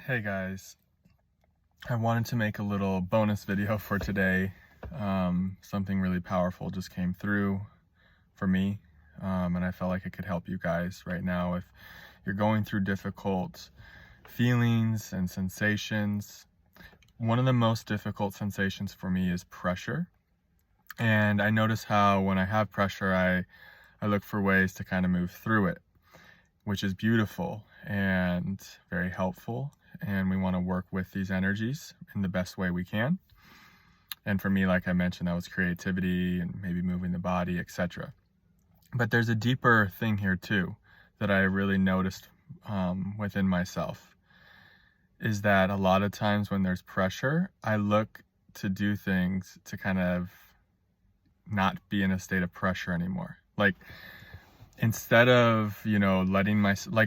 Hey guys, I wanted to make a little bonus video for today. Something really powerful just came through for me, and I felt like it could help you guys right now if you're going through difficult feelings and sensations. One of the most difficult sensations for me is pressure, and I notice how when I have pressure, I look for ways to kind of move through it, which is beautiful and very helpful. And we want to work with these energies in the best way we can. And for me, like I mentioned, that was creativity and maybe moving the body, etc. But there's a deeper thing here too that I really noticed within myself, is that a lot of times when there's pressure, I look to do things to kind of not be in a state of pressure anymore. Like, instead of, letting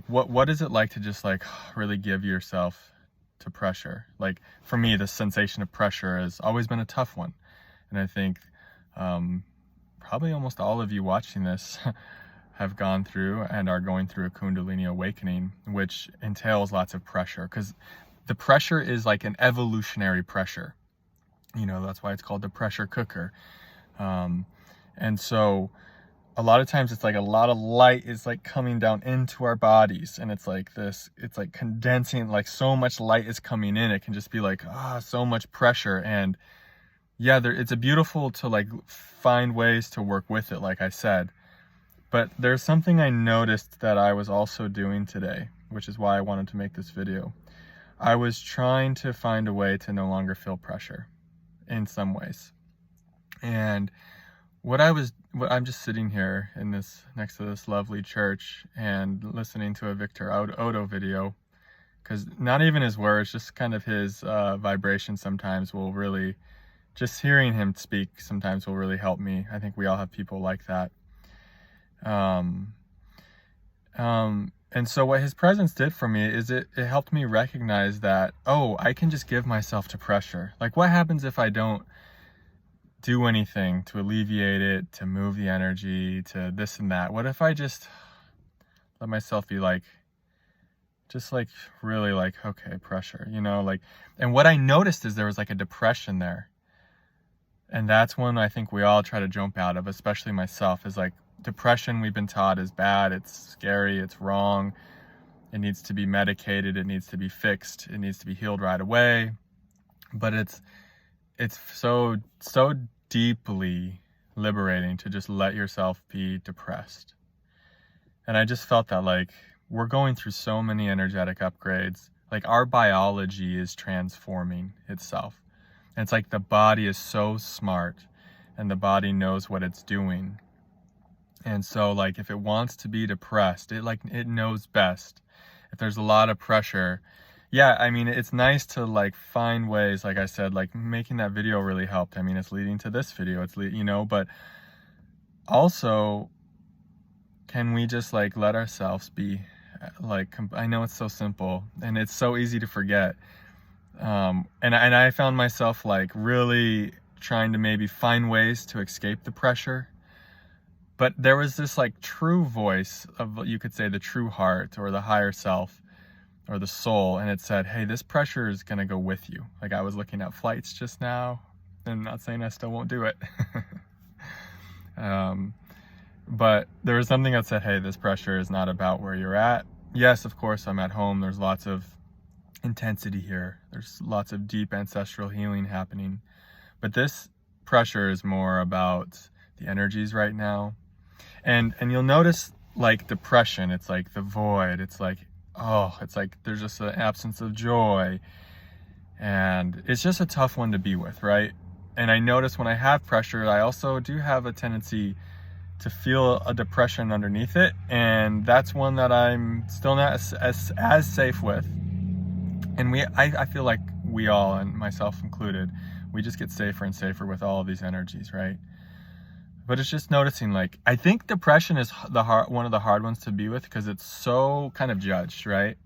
what is it like to just like really give yourself to pressure? Like, for me, the sensation of pressure has always been a tough one. And I think probably almost all of you watching this have gone through and are going through a Kundalini awakening, which entails lots of pressure, because the pressure is like an evolutionary pressure. That's why it's called the pressure cooker. And so a lot of times it's like a lot of light is like coming down into our bodies, and it's like condensing, like so much light is coming in. It can just be like, so much pressure. And yeah, it's a beautiful to like find ways to work with it, like I said. But there's something I noticed that I was also doing today, which is why I wanted to make this video. I was trying to find a way to no longer feel pressure in some ways. And I'm just sitting here next to this lovely church and listening to a Victor Odo video, because not even his words, just kind of his vibration sometimes will really, just hearing him speak sometimes will really help me. I think we all have people like that. And so what his presence did for me is it helped me recognize that, I can just give myself to pressure. Like, what happens if I don't do anything to alleviate it, to move the energy, to this and that? What if I just let myself be like, just like really like, okay, pressure, and what I noticed is there was like a depression there. And that's one I think we all try to jump out of, especially myself, is like, depression we've been taught is bad, it's scary, it's wrong, it needs to be medicated, it needs to be fixed, it needs to be healed right away. But it's so deeply liberating to just let yourself be depressed. And I just felt that, like, we're going through so many energetic upgrades. Like, our biology is transforming itself. And it's like the body is so smart and the body knows what it's doing. And so, like, if it wants to be depressed, it knows best. If there's a lot of pressure, yeah, I mean, it's nice to like find ways, like I said, like making that video really helped. I mean, it's leading to this video, but also, can we just like let ourselves be like, I know it's so simple and it's so easy to forget. And I found myself like really trying to maybe find ways to escape the pressure. But there was this like true voice of, you could say, the true heart or the higher self or the soul, and it said, hey, this pressure is gonna go with you. Like, I was looking at flights just now, and I'm not saying I still won't do it. But there was something that said, hey, this pressure is not about where you're at. Yes, of course, I'm at home. There's lots of intensity here. There's lots of deep ancestral healing happening. But this pressure is more about the energies right now. And you'll notice, like, depression, it's like the void. It's like, it's like there's just an absence of joy. And it's just a tough one to be with, right? And I notice when I have pressure, I also do have a tendency to feel a depression underneath it. And that's one that I'm still not as safe with. And I feel like we all, and myself included, we just get safer and safer with all of these energies, right? But it's just noticing, like, I think depression is one of the hard ones to be with, because it's so kind of judged, right?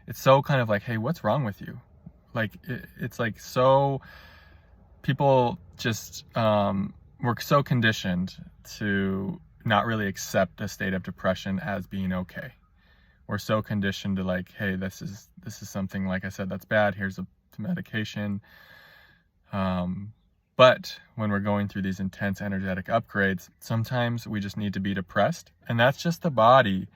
It's so kind of like, hey, what's wrong with you? Like, it's like, so people just, we're so conditioned to not really accept a state of depression as being okay. we're so conditioned to like, hey, this is something, like I said, that's bad. Here's a medication. But when we're going through these intense energetic upgrades, sometimes we just need to be depressed, and that's just the body.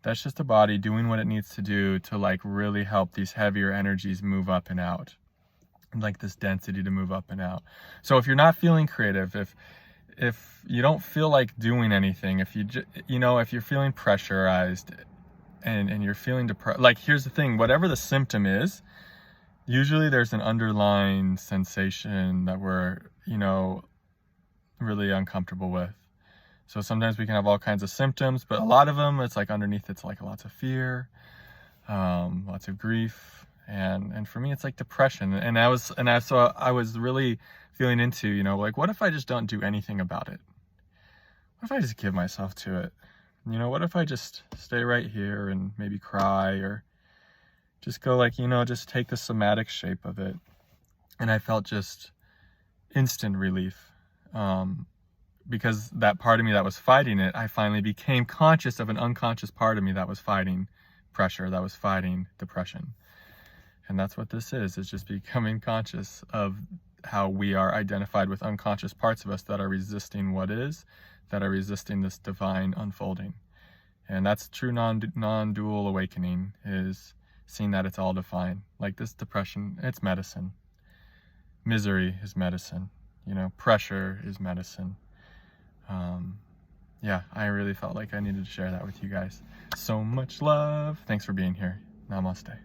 That's just the body doing what it needs to do to like really help these heavier energies move up and out, and like this density to move up and out. So if you're not feeling creative, if you don't feel like doing anything, if if you're feeling pressurized and you're feeling depressed, like here's the thing, whatever the symptom is, usually there's an underlying sensation that we're, really uncomfortable with. So sometimes we can have all kinds of symptoms, but a lot of them, it's like underneath, it's like lots of fear, lots of grief. And for me, it's like depression. And I was really feeling into, like, what if I just don't do anything about it? What if I just give myself to it? What if I just stay right here and maybe cry, or just go like, just take the somatic shape of it. And I felt just instant relief. Because that part of me that was fighting it, I finally became conscious of an unconscious part of me that was fighting pressure, that was fighting depression. And that's what this is. It's just becoming conscious of how we are identified with unconscious parts of us that are resisting what is, that are resisting this divine unfolding. And that's true non-dual awakening, is seeing that it's all divine. Like this depression, it's medicine. Misery is medicine. Pressure is medicine. Yeah, I really felt like I needed to share that with you guys. So much love. Thanks for being here. Namaste.